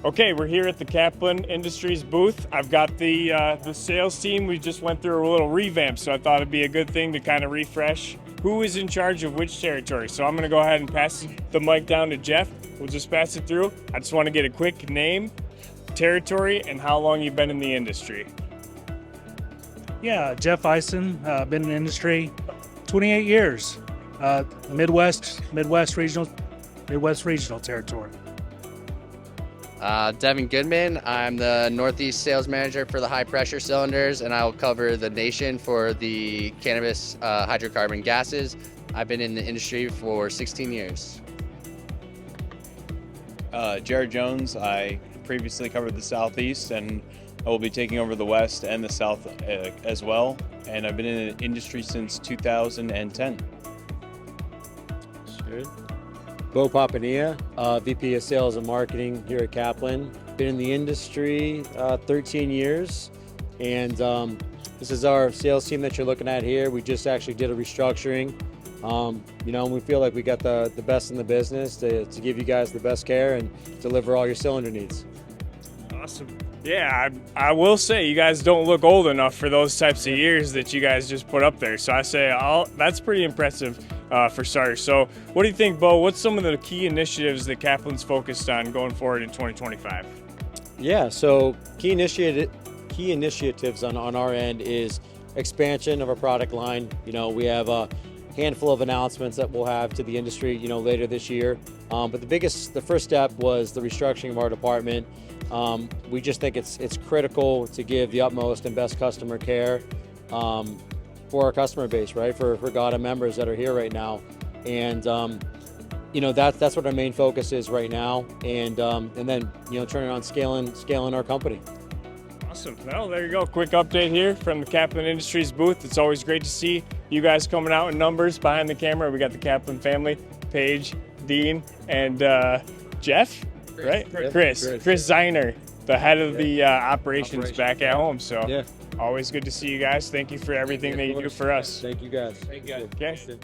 Okay, we're here at the Kaplan Industries booth. I've got the sales team. We just went through a little revamp, so I thought it'd be a good thing to kind of refresh who is in charge of which territory. So I'm going to go ahead and pass the mic down to Jeff. We'll just pass it through. I just want to get a quick name, territory, and how long you've been in the industry. Yeah, Jeff Ison, been in the industry 28 years. Midwest regional territory. Devon Goodman. I'm the Northeast sales manager for the high pressure cylinders, and I will cover the nation for the cannabis hydrocarbon gases. I've been in the industry for 16 years. Jarrod Jones. I previously covered the Southeast, and I will be taking over the West and the South as well. And I've been in the industry since 2010. Sure. Beau Papania, VP of Sales and Marketing here at Kaplan. Been in the industry 13 years, and this is our sales team that you're looking at here. We just actually did a restructuring. We feel like we got the best in the business to give you guys the best care and deliver all your cylinder needs. Awesome. Yeah, I will say you guys don't look old enough for those types of years that you guys just put up there. So I say that's pretty impressive for starters. So what do you think, Beau? What's some of the key initiatives that Kaplan's focused on going forward in 2025? Yeah, so key initiatives on our end is expansion of our product line. We have a handful of announcements that we'll have to the industry, later this year. But the first step was the restructuring of our department. We just think it's critical to give the utmost and best customer care for our customer base, right? For GAWDA members that are here right now, and that's what our main focus is right now, and then turning on scaling our company. Awesome. Well, there you go. Quick update here from the Kaplan Industries booth. It's always great to see you guys coming out in numbers behind the camera. We got the Kaplan family, Paige, Dean, and Jeff, right? Chris Zeiner, the head of the operations back at home. So yeah, always good to see you guys. Thank you for everything that you do for us. Thank you guys. Okay.